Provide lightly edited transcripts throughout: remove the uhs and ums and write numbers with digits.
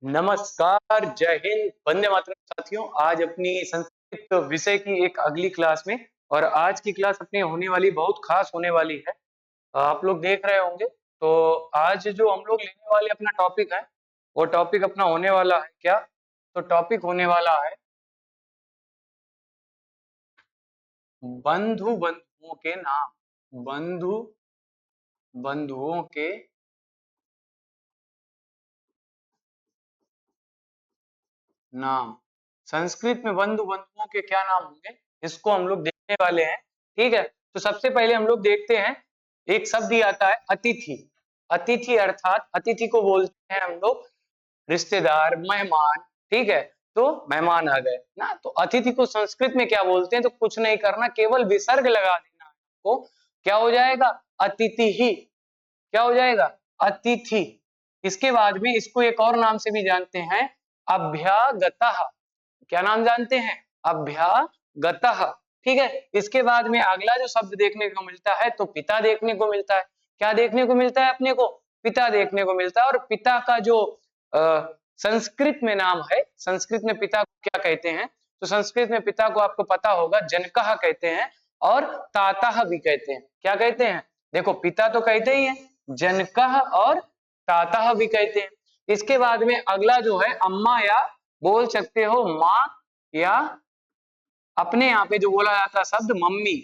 नमस्कार, जय हिंद, वंदे मातरम साथियों। आज अपनी संस्कृत विषय की एक अगली क्लास में और आज की क्लास अपनी होने वाली बहुत खास होने वाली है। आप लोग देख रहे होंगे तो आज जो हम लोग लेने वाले अपना टॉपिक है वो टॉपिक अपना होने वाला है क्या? तो टॉपिक होने वाला है बंधुओं के नाम। बंधुओं के नाम। संस्कृत में बंधुओं के क्या नाम होंगे इसको हम लोग देखने वाले हैं। ठीक है, तो सबसे पहले हम लोग देखते हैं एक शब्द ही आता है अतिथि। अतिथि अर्थात अतिथि को बोलते हैं हम लोग रिश्तेदार, मेहमान। ठीक है, तो मेहमान आ गए ना, तो अतिथि को संस्कृत में क्या बोलते हैं? तो कुछ नहीं करना, केवल विसर्ग लगा देना है आपको। क्या हो जाएगा? अतिथि ही। क्या हो जाएगा? अतिथि। इसके बाद में इसको एक और नाम से भी जानते हैं, अभ्यागतः। क्या नाम जानते हैं? अभ्यागतः। ठीक है, इसके बाद में अगला जो शब्द देखने को मिलता है तो पिता देखने को मिलता है। क्या देखने को मिलता है अपने को? पिता देखने को मिलता है। और पिता का जो संस्कृत में नाम है, संस्कृत में पिता को क्या कहते हैं? तो संस्कृत में पिता को आपको पता होगा जनकः कहते हैं और तातः भी कहते हैं। क्या कहते हैं? देखो, पिता तो कहते ही है, जनकः और तातः भी कहते हैं। इसके बाद में अगला जो है अम्मा, या बोल सकते हो माँ, या अपने यहाँ पे जो बोला जाता है शब्द मम्मी।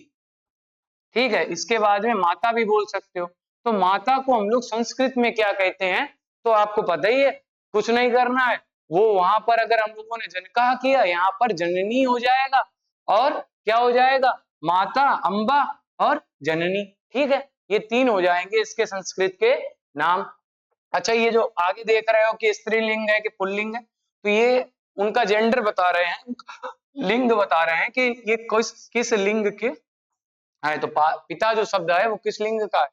ठीक है, इसके बाद में माता भी बोल सकते हो। तो माता को हम लोग संस्कृत में क्या कहते हैं? तो आपको पता ही है, कुछ नहीं करना है, वो वहां पर अगर हम लोगों ने जनकः किया, यहाँ पर जननी हो जाएगा। और क्या हो जाएगा? माता, अम्बा और जननी। ठीक है, ये तीन हो जाएंगे इसके संस्कृत के नाम। अच्छा, ये जो आगे देख रहे हो कि स्त्रीलिंग है कि पुल्लिंग है, तो ये उनका जेंडर बता रहे हैं, लिंग बता रहे हैं कि ये किस लिंग के है। तो पिता जो शब्द है वो किस लिंग का है?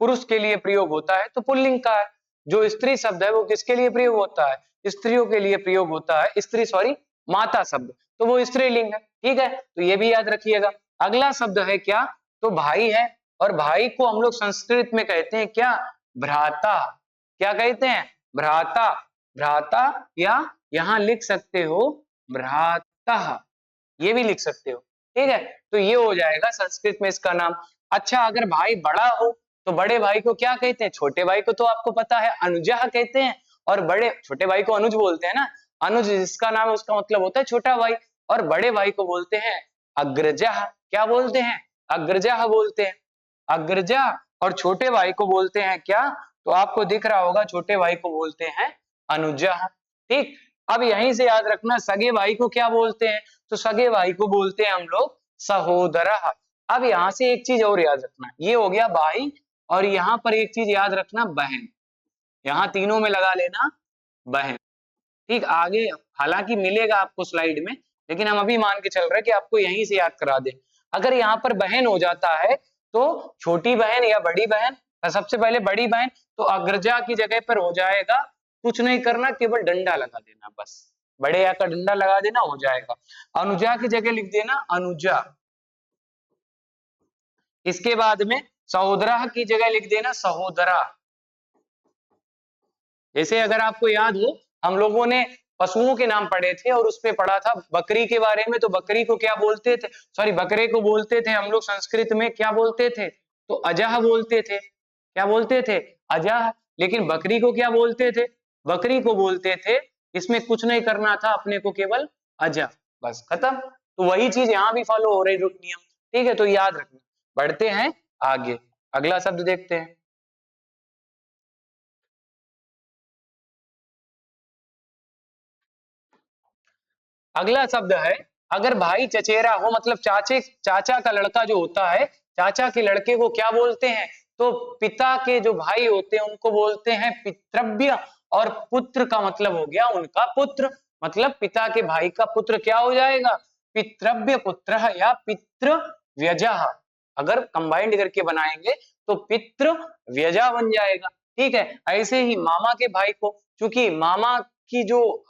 पुरुष के लिए प्रयोग होता है तो पुल्लिंग का है। जो स्त्री शब्द है वो किसके लिए प्रयोग होता है? स्त्रियों के लिए प्रयोग होता है, स्त्री सॉरी, माता शब्द, तो वो स्त्रीलिंग है। ठीक है, तो ये भी याद रखिएगा। अगला शब्द है क्या? तो भाई है, और भाई को हम लोग संस्कृत में कहते हैं क्या? भ्राता। क्या कहते हैं? भ्राता। भ्राता, या यहां लिख सकते हो भ्राता, ये भी लिख सकते हो। ठीक है, तो ये हो जाएगा संस्कृत में इसका नाम। अच्छा, अगर भाई बड़ा हो तो बड़े भाई को क्या कहते हैं? छोटे भाई को तो आपको पता है अनुजः कहते हैं, और बड़े छोटे भाई को अनुज बोलते हैं ना। अनुज जिसका नाम है उसका मतलब होता है छोटा भाई। और बड़े भाई को बोलते हैं अग्रजः। क्या बोलते हैं? अग्रजः बोलते हैं। अग्रजा। और छोटे भाई को बोलते हैं क्या? तो आपको दिख रहा होगा, छोटे भाई को बोलते हैं अनुजः। ठीक, अब यहीं से याद रखना, सगे भाई को क्या बोलते हैं? तो सगे भाई को बोलते हैं हम लोग सहोदरः। अब यहां से एक चीज और याद रखना, ये हो गया भाई, और यहां पर एक चीज याद रखना, बहन। यहां तीनों में लगा लेना बहन। ठीक, आगे हालांकि मिलेगा आपको स्लाइड में, लेकिन हम अभी मान के चल रहे हैं कि आपको यहीं से याद करा दे। अगर यहाँ पर बहन हो जाता है तो छोटी बहन या बड़ी बहन, सबसे पहले बड़ी बहन, तो अग्रजा की जगह पर हो जाएगा, कुछ नहीं करना, केवल डंडा लगा देना बस। बड़े या का डंडा लगा देना, हो जाएगा। अनुजा की जगह लिख देना अनुजा। इसके बाद में सहोदरा की जगह लिख देना सहोदरा। जैसे अगर आपको याद हो, हम लोगों ने पशुओं के नाम पढ़े थे और उसपे पढ़ा था बकरी के बारे में। तो बकरी को क्या बोलते थे? सॉरी, बकरे को बोलते थे हम लोग संस्कृत में, क्या बोलते थे? तो अजह बोलते थे। क्या बोलते थे? अजह। लेकिन बकरी को क्या बोलते थे? बकरी को बोलते थे, इसमें कुछ नहीं करना था अपने को, केवल अजह, बस खत्म। तो वही चीज यहाँ भी फॉलो हो रही, नियम। ठीक है, तो याद रखना। बढ़ते हैं आगे, अगला शब्द देखते हैं। अगला शब्द है, अगर भाई चचेरा हो, मतलब चाचा का लड़का जो होता है, चाचा के लड़के को क्या बोलते हैं? तो पिता के जो भाई होते हैं उनको बोलते हैं पितृव्य। और पुत्र का मतलब हो गया उनका पुत्र, मतलब पिता के भाई का पुत्र क्या हो जाएगा? पितृव्य पुत्र या पितृ व्यजः। अगर कंबाइंड करके बनाएंगे तो पितृ व्यजा बन जाएगा। ठीक है, ऐसे ही मामा के भाई को, चूंकि मामा की जो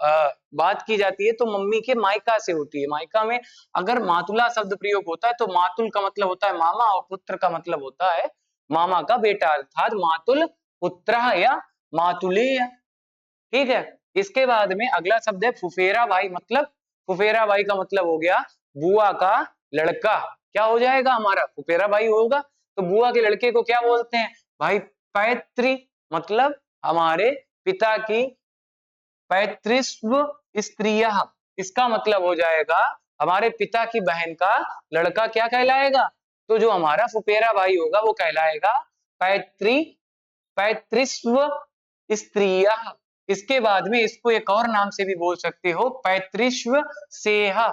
बात की जाती है तो मम्मी के मायका से होती है। मायका में अगर मातुला शब्द प्रयोग होता है तो मातुल का मतलब होता है मामा, और पुत्र का मतलब होता है मामा का बेटा, अर्थात मातुल पुत्र या मातुलेय। ठीक है, इसके बाद में अगला शब्द है फुफेरा भाई, मतलब फुफेरा भाई का मतलब हो गया बुआ का लड़का। क्या हो जाएगा हमारा, फुफेरा भाई होगा। तो बुआ के लड़के को क्या बोलते हैं भाई, पैतृ, मतलब हमारे पिता की पैतृस्व स्त्रिया, इसका मतलब हो जाएगा हमारे पिता की बहन का लड़का क्या कहलाएगा, तो जो हमारा फुफेरा भाई होगा वो कहलाएगा पैतृ पैतृस्व स्त्रिया। इसके बाद में इसको एक और नाम से भी बोल सकते हो, पैतृस्व सेहा,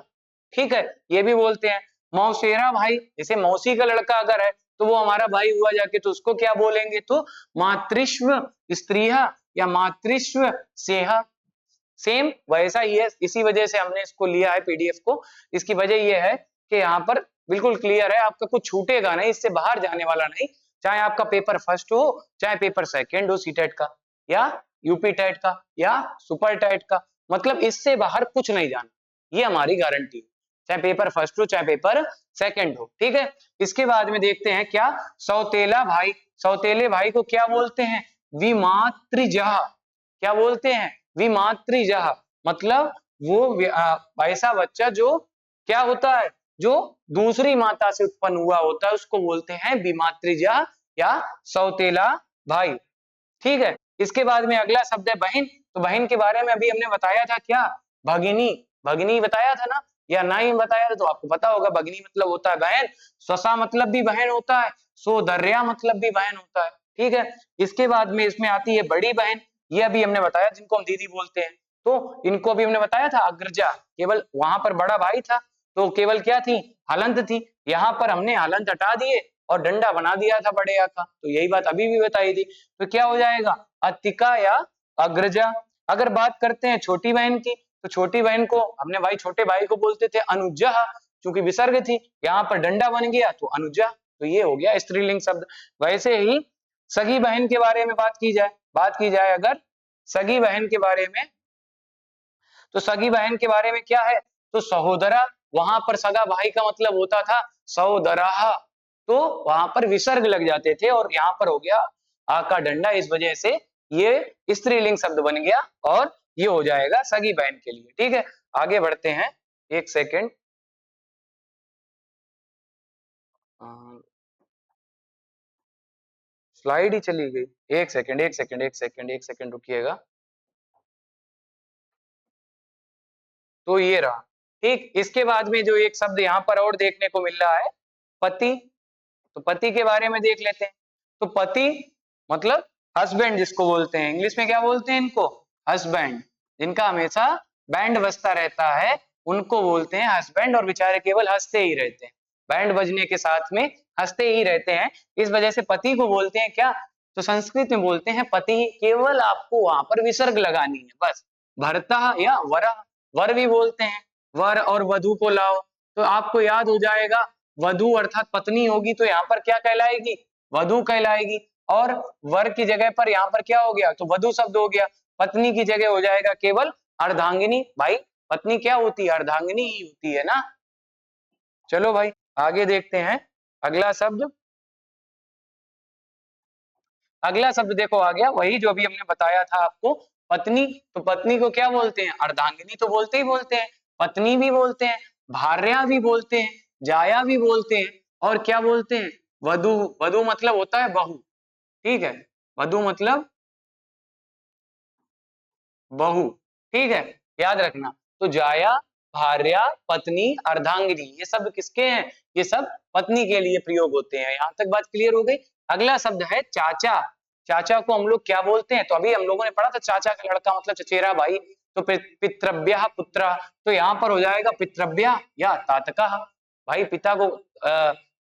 ठीक है, ये भी बोलते हैं। मौसेरा भाई, जैसे मौसी का लड़का अगर है तो वो हमारा भाई हुआ जाके, तो उसको क्या बोलेंगे, तो मातृस्व स्त्रिया या मातृस्व सेहा। सेम वैसा ही है, इसी वजह से हमने इसको लिया है पीडीएफ को। इसकी वजह यह है कि यहाँ पर बिल्कुल क्लियर है, आपका कुछ छूटेगा नहीं, इससे बाहर जाने वाला नहीं, चाहे आपका पेपर फर्स्ट हो, चाहे पेपर सेकंड हो सीटेट का या यूपी टेट का या सुपर टेट का, मतलब इससे बाहर कुछ नहीं जाना, ये हमारी गारंटी है, चाहे पेपर फर्स्ट हो चाहे पेपर सेकंड हो, ठीक है। इसके बाद में देखते हैं क्या, सौतेला भाई, सौतेले भाई को क्या बोलते हैं, विमातृजह, क्या बोलते हैं, विमातृजह, मतलब वो ऐसा बच्चा जो क्या होता है, जो दूसरी माता से उत्पन्न हुआ होता है, उसको बोलते हैं विमातृजह या सौतेला भाई, ठीक है। इसके बाद में अगला शब्द है बहन। तो बहन के बारे में अभी हमने बताया था क्या, भगिनी, भगिनी बताया था ना, या नहीं बताया था, तो आपको पता होगा भगिनी मतलब होता है बहन, स्वसा मतलब भी बहन होता है, सोदर्या मतलब भी बहन होता है, ठीक है। इसके बाद में इसमें आती है बड़ी बहन, ये अभी हमने बताया जिनको हम दीदी बोलते हैं, तो इनको अभी हमने बताया था अग्रजा, केवल वहां पर बड़ा भाई था तो केवल क्या थी, हलंत थी, यहाँ पर हमने हलंत हटा दिए और डंडा बना दिया था बड़े आ का, तो यही बात अभी भी बताई थी, तो क्या हो जाएगा अतिका या अग्रजा। अगर बात करते हैं छोटी बहन की, तो छोटी बहन को हमने भाई छोटे भाई को बोलते थे अनुजा, क्योंकि विसर्ग थी, यहाँ पर डंडा बन गया तो अनुजा, तो ये हो गया स्त्रीलिंग शब्द। वैसे ही सगी बहन के बारे में बात की जाए अगर सगी बहन के बारे में, तो सगी बहन के बारे में क्या है, तो सहोदरा, वहां पर सगा भाई का मतलब होता था सहोदरा, तो वहां पर विसर्ग लग जाते थे और यहाँ पर हो गया आ का डंडा, इस वजह से ये स्त्रीलिंग शब्द बन गया और ये हो जाएगा सगी बहन के लिए, ठीक है। आगे बढ़ते हैं, एक सेकेंड, स्लाइड ही चली गई, एक सेकेंड रुकिएगा, तो ये रहा, ठीक। इसके बाद में जो एक शब्द यहाँ पर और देखने को मिल रहा है पति, तो पति के बारे में देख लेते हैं। तो पति मतलब हस्बैंड जिसको बोलते हैं, इंग्लिश में क्या बोलते हैं इनको, हस्बैंड, जिनका हमेशा बैंड बजता रहता है उनको बोलते हैं हस्बैंड, और बेचारे केवल हंसते ही रहते हैं, बैंड बजने के साथ में हंसते ही रहते हैं, इस वजह से पति को बोलते हैं क्या, तो संस्कृत में बोलते हैं पति, केवल आपको वहां पर विसर्ग लगानी है बस, भरता या वरा, वर भी बोलते हैं, वर और वधु को लाओ, तो आपको याद हो जाएगा, वधु अर्थात पत्नी होगी तो यहाँ पर क्या कहलाएगी, वधु कहलाएगी, और वर की जगह पर यहाँ पर क्या हो गया, तो वधु शब्द हो गया, पत्नी की जगह हो जाएगा केवल अर्धांगिनी, भाई पत्नी क्या होती है, अर्धांगिनी ही होती है ना। चलो भाई आगे देखते हैं, अगला शब्द, अगला शब्द देखो आ गया वही जो अभी हमने बताया था आपको, पत्नी, तो पत्नी को क्या बोलते हैं, अर्धांगिनी तो बोलते हैं, पत्नी भी बोलते हैं, भार्या भी बोलते हैं, जाया भी बोलते हैं, और क्या बोलते हैं, वधु, वधु मतलब होता है बहू, ठीक है, वधु मतलब बहू, ठीक है, याद रखना। तो जाया, भार्या, पत्नी, अर्धांगिनी, ये सब किसके हैं, ये सब पत्नी के लिए प्रयोग होते हैं, यहां तक बात क्लियर हो गई। अगला शब्द है चाचा, चाचा को हम लोग क्या बोलते हैं, तो अभी हम लोगों ने पढ़ा था चाचा का लड़का मतलब चचेरा भाई, तो पितृव्य पुत्र, तो यहाँ पर हो जाएगा पितृव्य या तातका, भाई पिता को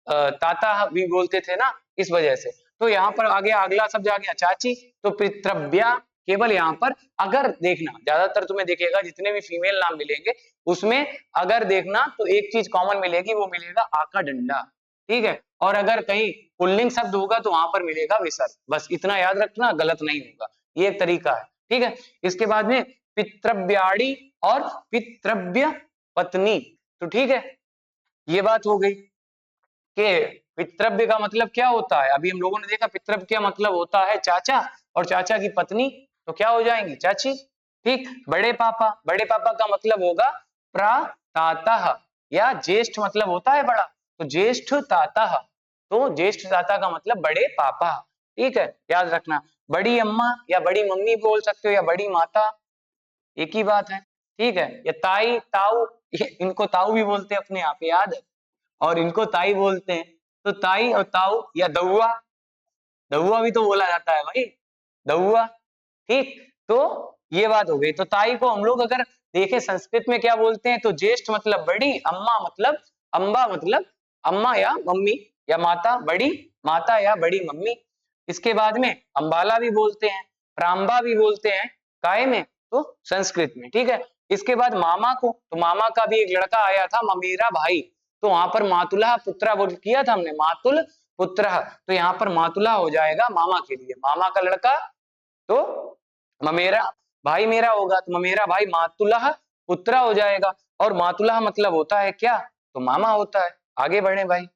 ताता भी बोलते थे ना, इस वजह से, तो यहाँ पर आ गया अगला शब्द आ गया चाची, तो पितृव्या, केवल यहाँ पर अगर देखना, ज्यादातर तुम्हें दिखेगा जितने भी फीमेल नाम मिलेंगे उसमें अगर देखना तो एक चीज कॉमन मिलेगी, वो मिलेगा आका डंडा, ठीक है, और अगर कहीं पुल्लिंग शब्द होगा तो वहां पर मिलेगा विसर्ग, बस इतना याद रखना, गलत नहीं होगा, ये एक तरीका है, ठीक है। इसके बाद में पितृव्याड़ी और पितृव्य पत्नी, तो ठीक है, ये बात हो गई कि पितृव्य का मतलब क्या होता है, अभी हम लोगों ने देखा पितृव्य का मतलब होता है चाचा, और चाचा की पत्नी तो क्या हो जाएंगी, चाची, ठीक। बड़े पापा का मतलब होगा प्रातातः, या ज्येष्ठ मतलब होता है बड़ा, तो ज्येष्ठ तातः, तो ज्येष्ठ ताता का मतलब बड़े पापा। ठीक है, याद रखना। बड़ी अम्मा या बड़ी मम्मी बोल सकते हो, या बड़ी माता, एक ही बात है। ठीक है, या ताई ताऊ, इनको ताऊ भी बोलते हैं अपने यहाँ पे, याद है, और इनको ताई बोलते हैं। तो ताई और ताऊ, या दउआ, दउआ भी तो बोला जाता है भाई, दउआ। ठीक, तो ये बात हो गई। तो ताई को हम लोग अगर देखें संस्कृत में क्या बोलते हैं, तो ज्येष्ठ मतलब बड़ी, अम्मा मतलब, अम्बा मतलब अम्मा या मम्मी या माता, बड़ी माता या बड़ी मम्मी। इसके बाद में अम्बाला भी बोलते हैं, प्राम्बा भी बोलते हैं, काय में, तो संस्कृत में। ठीक है, इसके बाद मामा को, तो मामा का भी एक लड़का आया था ममेरा भाई, तो वहां पर मातुला पुत्रा बोल किया था हमने, मातुल पुत्र, तो यहाँ पर मातुला हो जाएगा मामा के लिए, मामा का लड़का, तो ममेरा भाई मेरा होगा, तो ममेरा भाई मातुलह पुत्रा हो जाएगा। और मातुलह मतलब होता है क्या, तो मामा होता है। आगे बढ़े भाई,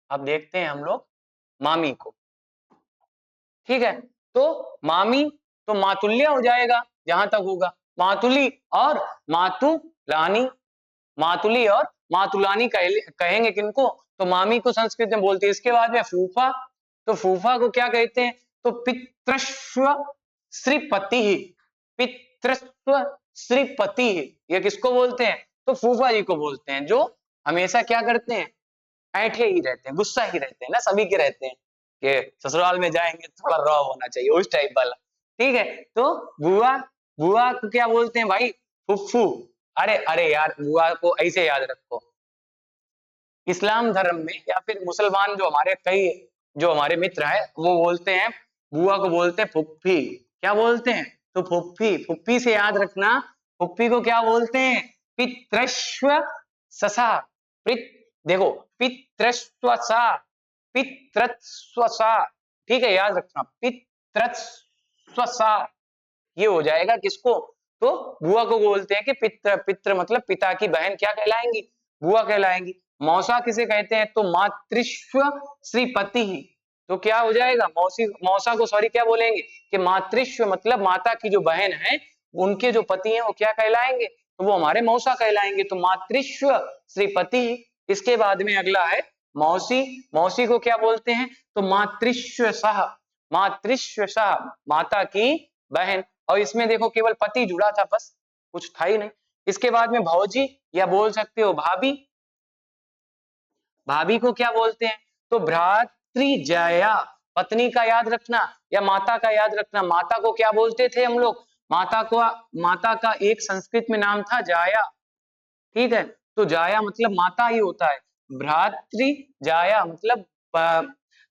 अब देखते हैं हम लोग मामी को। ठीक है, तो मामी, तो मातुल्य हो जाएगा जहां तक होगा, मातुली और मातुलानी, मातुली और मातुलानी कहेंगे किनको, तो मामी को संस्कृत में बोलते हैं। इसके बाद में फूफा, तो फूफा को क्या कहते हैं, तो पितृश्व श्रीपति, पितृश्व श्रीपति, ये किसको बोलते हैं, तो फूफा जी को बोलते हैं, जो हमेशा क्या करते हैं, ऐठे ही रहते हैं, गुस्सा ही रहते हैं ना, सभी के रहते हैं कि ससुराल में जाएंगे थोड़ा रॉ होना चाहिए, उस टाइप वाला। ठीक है, तो बुआ, बुआ को क्या बोलते हैं भाई, फुफ्फू। अरे अरे यार, बुआ को ऐसे याद रखो। इस्लाम धर्म में या फिर मुसलमान जो हमारे कई, जो हमारे मित्र हैं, वो बोलते हैं बुआ को बोलते हैं फुफ्फी। क्या बोलते हैं, तो फुफ्फी, फुफ्फी से याद रखना, फुफ्फी को क्या बोलते हैं, पितृश्व ससा, पित, देखो पितृस्वसा, पितृस्वसा, ठीक है, याद रखना, पितृस्वसा, ये हो जाएगा किसको, तो बुआ को बोलते हैं कि पित्र, पित्र मतलब पिता की बहन क्या कहलाएंगी, बुआ कहलाएंगी। मौसा किसे कहते हैं, तो मातृश्व श्रीपति, तो क्या हो जाएगा, मौसी, मौसा को सॉरी क्या बोलेंगे, कि मातृश्व मतलब माता की जो बहन है, उनके जो पति हैं वो क्या कहलाएंगे, तो वो हमारे मौसा कहलाएंगे, तो मातृश्व श्रीपति। इसके बाद में अगला है मौसी, मौसी को क्या बोलते हैं, तो मातृश्व सह, मातृश्व सह माता की बहन, और इसमें देखो केवल पति जुड़ा था, बस कुछ था ही नहीं। इसके बाद में भौजी, या बोल सकते हो भाभी, भाभी को क्या बोलते हैं, तो भ्रातृजाया, पत्नी का याद रखना या माता का याद रखना, माता को क्या बोलते थे हम लोग, माता को, माता का एक संस्कृत में नाम था जाया। ठीक है, तो जाया मतलब माता ही होता है, भ्रातृजाया मतलब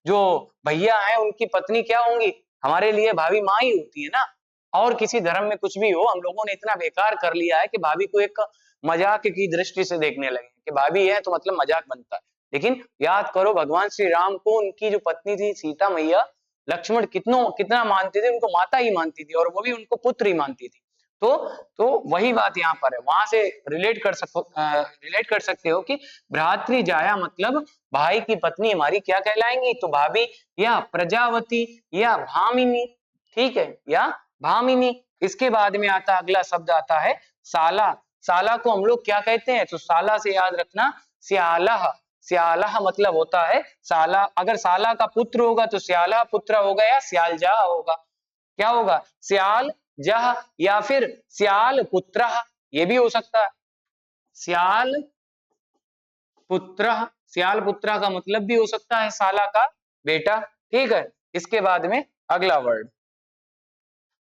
जो भैया है उनकी पत्नी क्या होंगी, हमारे लिए भाभी माँ ही होती है ना। और किसी धर्म में कुछ भी हो, हम लोगों ने इतना बेकार कर लिया है कि भाभी को एक मजाक की दृष्टि से देखने लगे कि भाभी है तो मतलब मजाक बनता है। लेकिन याद करो भगवान श्री राम को उनकी जो पत्नी थी सीता मैया, लक्ष्मण कितनों कितना मानते थे, उनको माता ही मानती थी, और वो भी उनको पुत्र ही मानती थी। तो वही बात यहाँ पर है, वहां से रिलेट कर सकते हो कि भ्रातृजाया मतलब भाई की पत्नी हमारी क्या कहलाएंगी, तो भाभी या प्रजावती या भामिनी। ठीक है, या भामिनी। इसके बाद में आता अगला शब्द आता है साला, साला को हम लोग क्या कहते हैं, तो साला से याद रखना स्यालह, स्यालह मतलब होता है साला, अगर साला का पुत्र होगा तो स्यालह पुत्र होगा या स्यालजा होगा, क्या होगा, स्याल जह या फिर स्याल पुत्र, ये भी हो सकता है, स्याल पुत्र, स्याल पुत्र का मतलब भी हो सकता है साला का बेटा। ठीक है, इसके बाद में अगला वर्ड,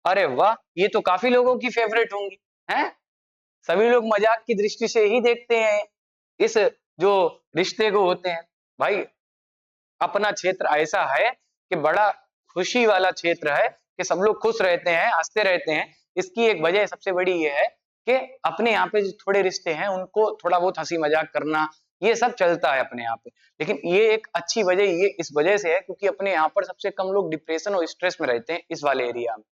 अरे वाह, ये तो काफी लोगों की फेवरेट होंगी, हैं, सभी लोग मजाक की दृष्टि से ही देखते हैं इस जो रिश्ते को होते हैं। भाई अपना क्षेत्र ऐसा है कि बड़ा खुशी वाला क्षेत्र है कि सब लोग खुश रहते हैं, हंसते रहते हैं। इसकी एक वजह सबसे बड़ी ये है कि अपने यहाँ पे जो थोड़े रिश्ते हैं उनको थोड़ा बहुत हंसी मजाक करना, ये सब चलता है अपने यहाँ पे। लेकिन ये एक अच्छी वजह ये इस वजह से है क्योंकि अपने यहाँ पर सबसे कम लोग डिप्रेशन और स्ट्रेस में रहते हैं इस वाले एरिया में।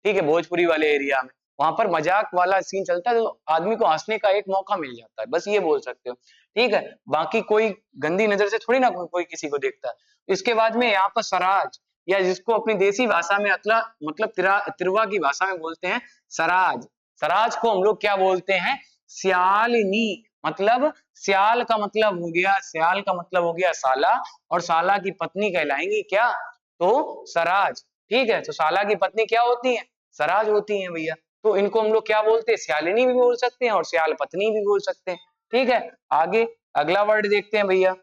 ठीक है, भोजपुरी वाले एरिया में वहां पर मजाक वाला सीन चलता है, तो आदमी को हंसने का एक मौका मिल जाता है, बस ये बोल सकते हो। ठीक है, बाकी कोई गंदी नजर से थोड़ी ना कोई किसी को देखता है। इसके बाद में यहाँ पर स्वराज, या जिसको अपनी देसी भाषा में मतलब तिरवा की भाषा में बोलते हैं सराज। सराज को हम लोग क्या बोलते हैं? सियालिनी। मतलब सियाल का मतलब हो गया, सियाल का मतलब हो गया साला, और साला की पत्नी कहलाएंगी क्या? तो सराज। ठीक है, तो साला की पत्नी क्या होती है? सराज होती है भैया। तो इनको हम लोग क्या बोलते हैं? सियालिनी भी बोल सकते हैं और सियाल पत्नी भी बोल सकते हैं। ठीक है, आगे अगला वर्ड देखते हैं भैया।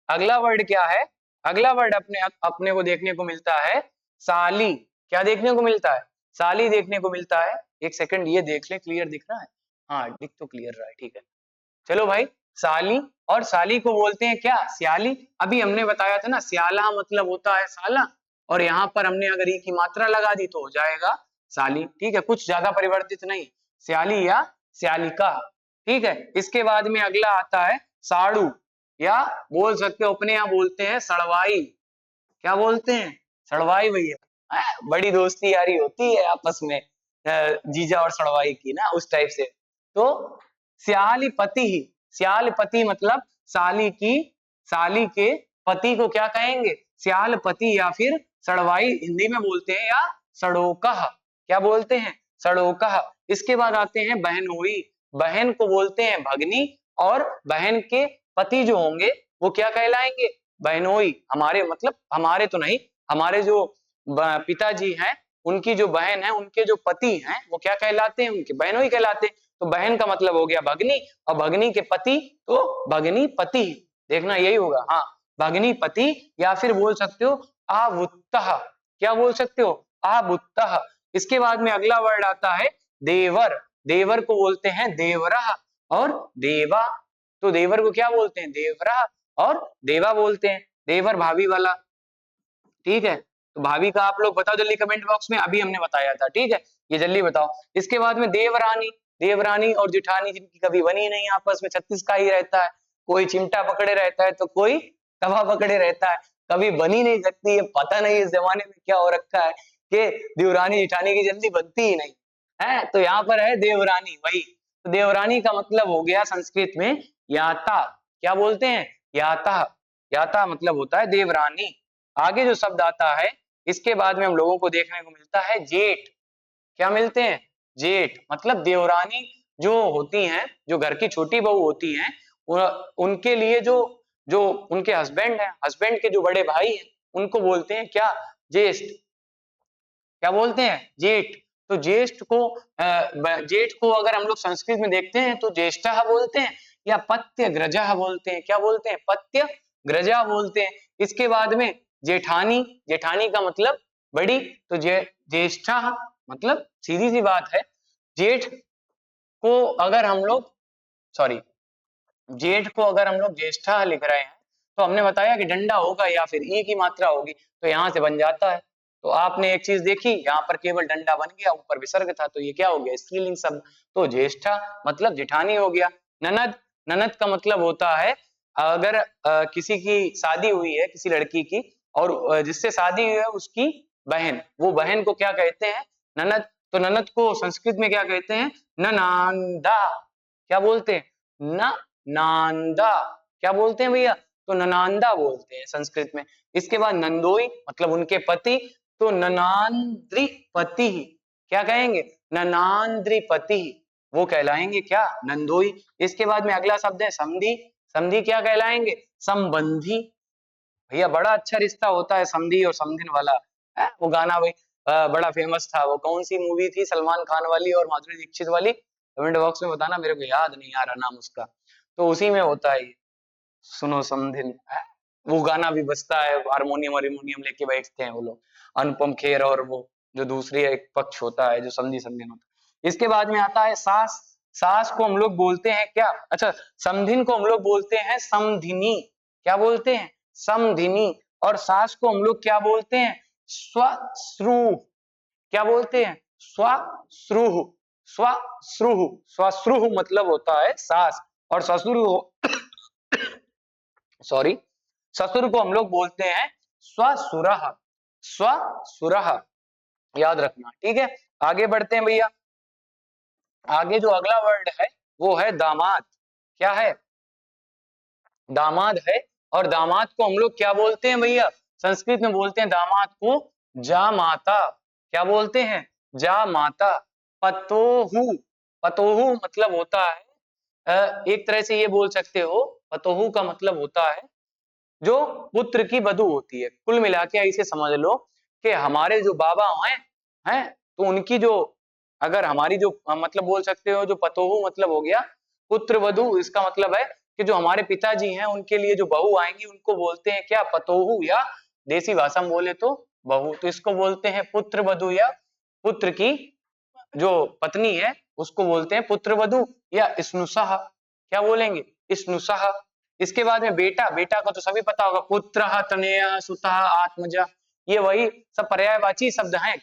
अगला वर्ड क्या है? अगला वर्ड अपने अपने को देखने को मिलता है साली। क्या देखने को मिलता है? साली देखने को मिलता है। एक सेकंड ये देख ले, क्लियर दिख रहा है? हाँ, दिख तो क्लियर रहा है। ठीक है, चलो भाई, साली और साली को बोलते हैं क्या? सियाली। अभी हमने बताया था ना, सियाला मतलब होता है साला, और यहाँ पर हमने अगर ई की मात्रा लगा दी तो हो जाएगा साली। ठीक है, कुछ ज्यादा परिवर्तित नहीं, सियाली या सियालिका। ठीक है, इसके बाद में अगला आता है साड़ू, या बोल सकते हो अपने यहाँ बोलते हैं सड़वाई। क्या बोलते हैं? सड़वाई भैया। बड़ी दोस्ती यारी होती है आपस में जीजा और सड़वाई की ना, उस टाइप से। तो सियाली पति ही, सियाल पति मतलब साली की, साली के पति को क्या कहेंगे? सियाल पति, या फिर सड़वाई हिंदी में बोलते हैं, या सड़ोकह। क्या बोलते हैं? सड़ोकह। इसके बाद आते हैं बहनोई। बहन को बोलते हैं भगनी, और बहन के पति जो होंगे वो क्या कहलाएंगे? बहनोई। हमारे मतलब हमारे तो नहीं, हमारे जो पिताजी हैं उनकी जो बहन है, उनके जो पति हैं वो क्या कहलाते हैं? उनके बहनोई कहलाते हैं। तो बहन का मतलब हो गया भगनी, और भगनी के पति तो भगनी पति। देखना यही होगा, हाँ, भगनी पति, या फिर बोल सकते हो आवुत्तः। क्या बोल सकते हो? आवुत्तः। इसके बाद में अगला वर्ड आता है देवर। देवर को बोलते हैं देवरह और देवा। तो देवर को क्या बोलते हैं? देवरा और देवा बोलते हैं। देवर भाभी वाला। ठीक है, तो भाभी का आप लोग बताओ जल्दी कमेंट बॉक्स में, अभी हमने बताया था। ठीक है, ये जल्दी बताओ। इसके बाद में देवरानी। देवरानी और जेठानी जिनकी कभी बनी नहीं आपस में, 36 का ही रहता है। कोई चिमटा पकड़े रहता है तो कोई तवा पकड़े रहता है, कभी बनी नहीं सकती है। पता नहीं इस जमाने में क्या हो रखा है कि देवरानी जेठानी की जल्दी बनती ही नहीं है। तो यहाँ पर है देवरानी वही। तो देवरानी का मतलब हो गया संस्कृत में याता। क्या बोलते हैं? याता। याता मतलब होता है देवरानी। आगे जो शब्द आता है, इसके बाद में हम लोगों को देखने को मिलता है जेठ। क्या मिलते हैं? जेठ। मतलब देवरानी जो होती हैं, जो घर की छोटी बहू होती हैं, उनके लिए जो जो उनके हस्बैंड हैं, हस्बैंड के जो बड़े भाई हैं, उनको बोलते हैं क्या? ज्येष्ठ। क्या बोलते हैं? जेठ। तो ज्येष्ठ को जेठ को अगर हम लोग संस्कृत में देखते हैं तो ज्येष्ठः बोलते हैं, या पत्यग्रजः बोलते हैं। क्या बोलते हैं? पत्यग्रजा बोलते हैं। इसके बाद में जेठानी। जेठानी का मतलब बड़ी। तो ज्येष्ठा मतलब सीधी सी बात है, जेठ को अगर हम लोग, सॉरी, जेठ को अगर हम लोग ज्येष्ठा लिख रहे हैं तो हमने बताया कि डंडा होगा या फिर ई की मात्रा होगी, तो यहां से बन जाता है। तो आपने एक चीज देखी, यहाँ पर केवल डंडा बन गया, ऊपर विसर्ग था, तो ये क्या हो गया? स्त्रीलिंग शब्द। तो ज्येष्ठा मतलब जेठानी हो गया। ननद। ननद का मतलब होता है अगर किसी की शादी हुई है, किसी लड़की की, और जिससे शादी हुई है उसकी बहन, वो बहन को क्या कहते हैं? ननद। तो ननद को संस्कृत में क्या कहते हैं? ननांदा। क्या बोलते हैं? न नांदा। क्या बोलते हैं भैया? तो ननांदा बोलते हैं संस्कृत में। इसके बाद नंदोई मतलब उनके पति, तो ननांद्रिपति। क्या कहेंगे? ननांद्रिपति, वो कहलाएंगे क्या? नंदोई। इसके बाद में अगला शब्द है समधी। समधी क्या कहलाएंगे? संबंधी। भैया बड़ा अच्छा रिश्ता होता है समधी और समधिन वाला। वो गाना भाई बड़ा फेमस था। वो कौन सी मूवी थी? सलमान खान वाली और माधुरी दीक्षित वाली? कमेंट बॉक्स में बताना, मेरे को याद नहीं आ रहा नाम उसका। तो उसी में होता है ये, सुनो समधिन। वो गाना भी बजता है, हारमोनियम और हारमोनियम लेके बैठते हैं वो लोग, अनुपम खेर और वो जो दूसरी एक पक्ष होता है जो समधी समधिन होता है। इसके बाद में आता है सास। सास को हम लोग बोलते हैं क्या? अच्छा, समधिन को हम लोग बोलते हैं समधिनी। क्या बोलते हैं? समधिनी। और सास को हम लोग क्या बोलते हैं? स्वश्रु। क्या बोलते हैं? स्वश्रुह। स्वश्रुह। स्वश्रुह मतलब होता है सास, और ससुर सॉरी, ससुर को हम लोग बोलते हैं स्वसुरः। स्वसुरः, याद रखना। ठीक है, आगे बढ़ते हैं भैया। आगे जो अगला वर्ड है वो है दामाद। क्या है? दामाद है। और दामाद को हम लोग क्या बोलते हैं भैया? संस्कृत में बोलते हैं दामाद को जामाता। क्या बोलते हैं? जामाता। पतोहू, पतोहू मतलब होता है एक तरह से ये बोल सकते हो, पतोहू का मतलब होता है जो पुत्र की वधू होती है। कुल मिला के ऐसे समझ लो कि हमारे जो बाबा हैं तो उनकी जो, अगर हमारी जो मतलब बोल सकते हो जो पतोहू मतलब हो गया पुत्र वधू, इसका मतलब है कि जो हमारे पिताजी हैं उनके लिए जो बहू आएंगी उनको बोलते हैं क्या? पतोहू, या देसी भाषा में बोले तो बहू। तो इसको बोलते हैं पुत्र वधू, या पुत्र की जो पत्नी है उसको बोलते हैं पुत्र वधू या स्नुषा। क्या बोलेंगे? स्नुषा। इसके बाद में बेटा, बेटा को तो सभी पता होगा, पुत्रः तनया सुतः आत्मजा, ये वही सब पर्यायवाची शब्द हैं।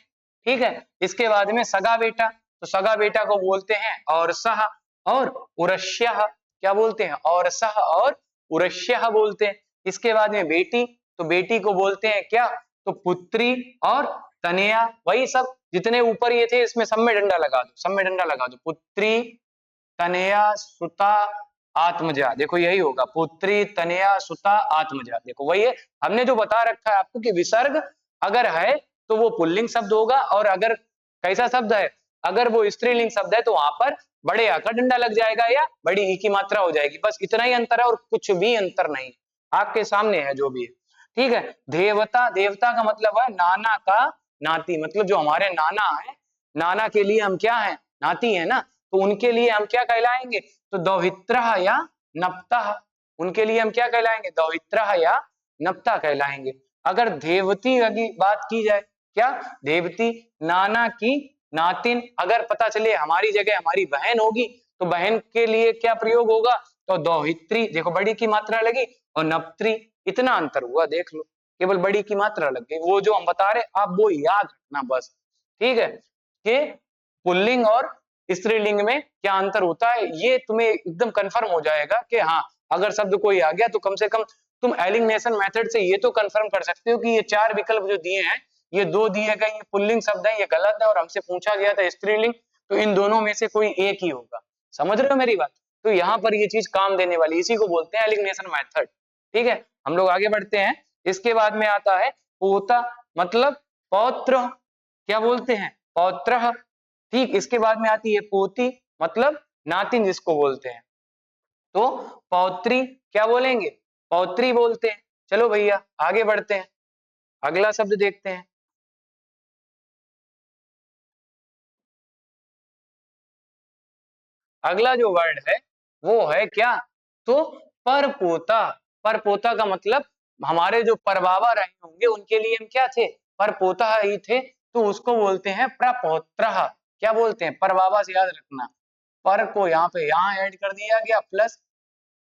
ठीक है। इसके बाद में सगा बेटा, तो सगा बेटा को बोलते हैं और सह और उरस्यः। क्या बोलते हैं? और सह और उरस्यः बोलते हैं। इसके बाद में बेटी, तो बेटी को बोलते हैं क्या? तो पुत्री और तनया। वही सब जितने ऊपर ये थे इसमें सब में डंडा लगा दो, सब में डंडा लगा दो। पुत्री तनया सुता आत्मजा, देखो यही होगा, पुत्री तनया सुता आत्मजा। देखो वही है, हमने जो बता रखा है आपको कि विसर्ग अगर है तो वो पुल्लिंग शब्द होगा, और अगर कैसा शब्द है, अगर वो स्त्रीलिंग शब्द है तो वहां पर बड़े आकर डंडा लग जाएगा या बड़ी ई की मात्रा हो जाएगी। बस इतना ही अंतर है और कुछ भी अंतर नहीं, आपके सामने है जो भी है। ठीक है। देवता, देवता का मतलब है नाना का नाती, मतलब जो हमारे नाना है, नाना के लिए हम क्या है? नाती है ना, तो उनके लिए हम क्या कहलाएंगे? तो दौहित्रः या नप्तः, उनके लिए हम क्या कहलाएंगे? दौहित्रः या नप्ता कहलाएंगे। अगर देवती की बात की जाए, क्या? देवती नाना की नातिन, अगर पता चले हमारी जगह हमारी बहन होगी तो बहन के लिए क्या प्रयोग होगा? तो दौहित्री, देखो बड़ी की मात्रा लगी, और नप्त्री, इतना अंतर हुआ देख लो, केवल बड़ी की मात्रा लग गई। वो जो हम बता रहे आप वो याद रखना बस। ठीक है, कि पुल्लिंग और स्त्रीलिंग में क्या अंतर होता है ये तुम्हें एकदम कंफर्म हो जाएगा कि हाँ, अगर शब्द कोई आ गया तो कम से कम तुम एलिमिनेशन मेथड से ये तो कंफर्म कर सकते हो कि ये चार विकल्प जो दिए हैं, ये दो दिए गए ये पुल्लिंग शब्द है, ये गलत है, और हमसे पूछा गया था स्त्रीलिंग, तो इन दोनों में से कोई एक ही होगा। समझ रहे हो मेरी बात? तो यहाँ पर ये चीज काम देने वाली, इसी को बोलते हैं एलिमिनेशन मेथड। ठीक है, हम लोग आगे बढ़ते हैं। इसके बाद में आता है पोता, मतलब पौत्र। क्या बोलते हैं? पौत्र। ठीक, इसके बाद में आती है पोती, मतलब नातिन जिसको बोलते हैं, तो पौत्री क्या बोलेंगे? पौत्री बोलते हैं। चलो भैया आगे बढ़ते हैं, अगला शब्द देखते हैं। अगला जो वर्ड है वो है क्या? तो परपोता। परपोता का मतलब हमारे जो परबाबा रहे होंगे उनके लिए हम क्या थे? परपोता ही थे, तो उसको बोलते हैं प्रपौत्रः। क्या बोलते हैं? परबाबा से याद रखना, पर को यहाँ पे यहाँ ऐड कर दिया गया, प्लस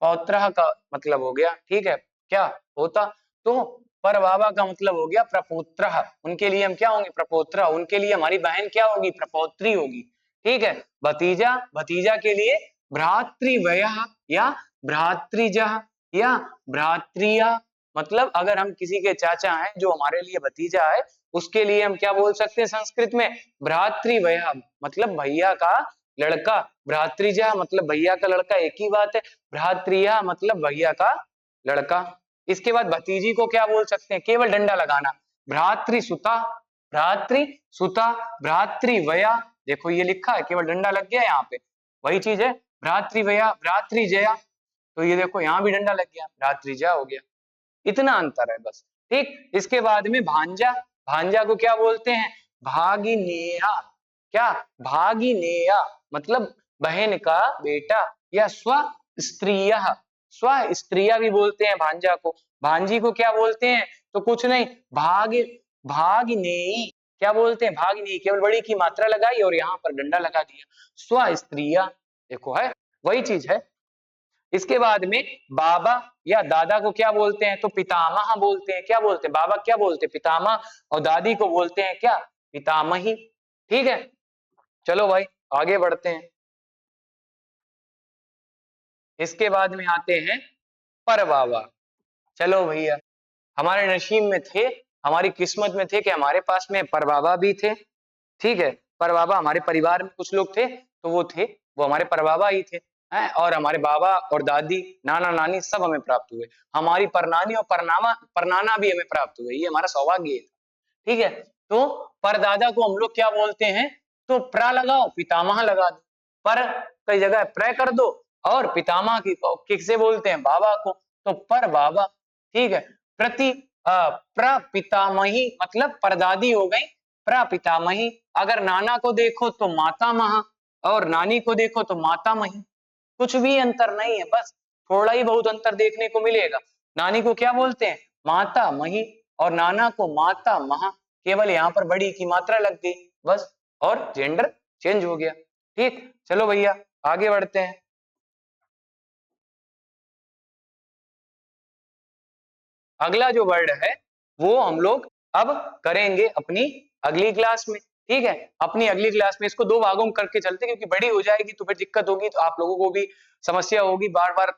पौत्रः का मतलब हो गया। ठीक है, क्या होता? तो पर बाबा का मतलब हो गया प्रपौत्रः, उनके लिए हम क्या होंगे? प्रपौत्र। उनके लिए हमारी बहन क्या होगी? प्रपौत्री होगी। ठीक है। भतीजा, भतीजा के लिए भ्रातृव्यः या भ्रातृजः या भ्रातृया, मतलब अगर हम किसी के चाचा हैं जो हमारे लिए भतीजा है, उसके लिए हम क्या बोल सकते हैं संस्कृत में? भ्रातृव्यः, मतलब भैया का लड़का। भ्रातृजा मतलब भैया का लड़का, एक ही बात है। भ्रातृया मतलब भैया का लड़का। इसके बाद भतीजी को क्या बोल सकते हैं? केवल डंडा लगाना, भ्रातृसुता, भ्रातृसुता, भ्रातृवया। देखो ये लिखा है, केवल डंडा लग गया यहाँ पे, वही चीज है भ्रातृवया, भ्रातृजया। तो ये देखो यहाँ भी डंडा लग गया, भ्रातृजया हो गया, इतना अंतर है बस। ठीक, इसके बाद में भांजा। भांजा को क्या बोलते हैं? भागिनेया। क्या? भागिनेया, मतलब बहन का बेटा, या स्व स्त्रिय, स्व स्त्रिया भी बोलते हैं भांजा को। भांजी को क्या बोलते हैं? तो कुछ नहीं, भाग भागिनेयी। क्या बोलते हैं? भागिनेयी, केवल बड़ी की मात्रा लगाई और यहाँ पर डंडा लगा दिया, स्व स्त्रिया। देखो है, वही चीज है। इसके बाद में बाबा या दादा को क्या बोलते हैं? तो पितामह बोलते हैं। क्या बोलते हैं? बाबा क्या बोलते हैं? पितामह। और दादी को बोलते हैं क्या? पितामही। ठीक है, चलो भाई आगे बढ़ते हैं। इसके बाद में आते हैं पर बाबा। चलो भैया, हमारे नसीब में थे, हमारी किस्मत में थे कि हमारे पास में पर बाबा भी थे। ठीक है, पर बाबा हमारे परिवार में कुछ लोग थे, तो वो थे, वो हमारे पर बाबा ही थे, हैं, और हमारे बाबा और दादी, नाना नानी सब हमें प्राप्त हुए, हमारी परनानी और परनाना भी हमें प्राप्त हुए, ये हमारा सौभाग्य है। ठीक है, तो परदादा को हम लोग क्या बोलते हैं, तो प्र लगाओ, पितामह लगा दो, पर कई जगह प्र कर दो, और पितामह की किसे बोलते हैं, बाबा को, तो पर बाबा। ठीक है, प्रपितामही मतलब परदादी हो गई प्रपितामही। अगर नाना को देखो तो मातामह, और नानी को देखो तो मातामही, कुछ भी अंतर नहीं है, बस थोड़ा ही बहुत अंतर देखने को मिलेगा। नानी को क्या बोलते हैं, माता मही, और नाना को माता महा, केवल यहाँ पर बड़ी की मात्रा लग गई बस, और जेंडर चेंज हो गया। ठीक, चलो भैया आगे बढ़ते हैं। अगला जो वर्ड है वो हम लोग अब करेंगे अपनी अगली क्लास में। ठीक है, अपनी अगली क्लास में इसको दो भागों में करके चलते, क्योंकि बड़ी हो जाएगी तो फिर दिक्कत होगी, तो आप लोगों को भी समस्या होगी, बार बार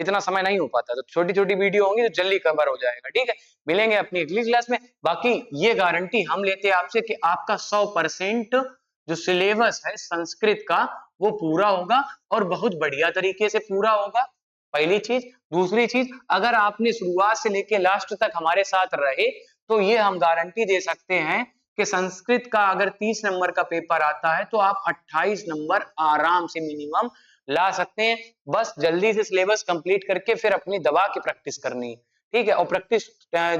इतना समय नहीं हो पाता, तो छोटी छोटी वीडियो होंगी तो जल्दी कवर हो जाएगा। ठीक है, मिलेंगे अपनी अगली क्लास में। बाकी ये गारंटी हम लेते हैं आपसे कि आपका 100% जो सिलेबस है संस्कृत का वो पूरा होगा, और बहुत बढ़िया तरीके से पूरा होगा, पहली चीज। दूसरी चीज, अगर आपने शुरुआत से लेके लास्ट तक हमारे साथ रहे तो ये हम गारंटी दे सकते हैं कि संस्कृत का अगर 30 नंबर का पेपर आता है तो आप 28 नंबर आराम से मिनिमम ला सकते हैं। बस जल्दी से सिलेबस कंप्लीट करके फिर अपनी दबा के प्रैक्टिस करनी है। ठीक है, और प्रैक्टिस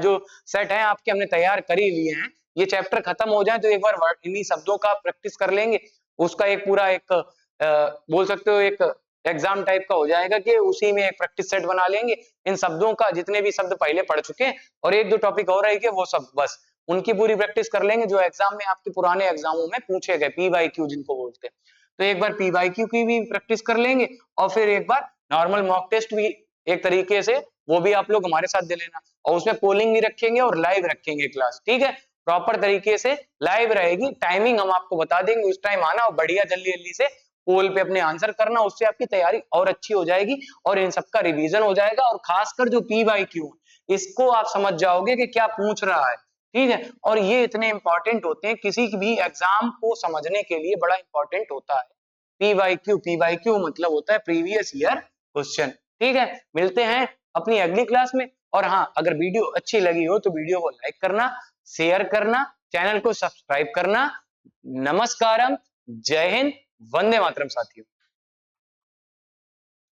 जो सेट है आपके हमने तैयार कर ही लिए हैं, ये चैप्टर खत्म हो जाए तो एक बार इन्हीं शब्दों का प्रैक्टिस कर लेंगे, उसका एक पूरा एक बोल सकते हो एक एग्जाम टाइप का हो जाएगा, कि उसी में एक प्रैक्टिस सेट बना लेंगे इन शब्दों का, जितने भी शब्द पहले पढ़ चुके हैं, और एक दो टॉपिक और रहेंगे वो सब, बस उनकी पूरी प्रैक्टिस कर लेंगे जो एग्जाम में आपके पुराने एग्जामों में पूछे गए, PYQ जिनको बोलते हैं। तो एक बार PYQ की भी प्रैक्टिस कर लेंगे, और फिर एक बार नॉर्मल मॉक टेस्ट भी एक तरीके से वो भी आप लोग हमारे साथ दे लेना, और उसमें पोलिंग भी रखेंगे और लाइव रखेंगे क्लास। ठीक है, प्रॉपर तरीके से लाइव रहेगी, टाइमिंग हम आपको बता देंगे, उस टाइम आना और बढ़िया जल्दी जल्दी से पोल पे अपने आंसर करना, उससे आपकी तैयारी और अच्छी हो जाएगी, और इन सबका रिवीजन हो जाएगा, और खासकर जो PYQ इसको आप समझ जाओगे कि क्या पूछ रहा है। ठीक है, और ये इतने इंपॉर्टेंट होते हैं, किसी भी एग्जाम को समझने के लिए बड़ा इंपॉर्टेंट होता है PYQ मतलब होता है प्रीवियस ईयर क्वेश्चन। ठीक है, मिलते हैं अपनी अगली क्लास में, और हाँ अगर वीडियो अच्छी लगी हो तो वीडियो को लाइक करना, शेयर करना, चैनल को सब्सक्राइब करना। नमस्कारम, जय हिंद, वंदे मातरम साथियों।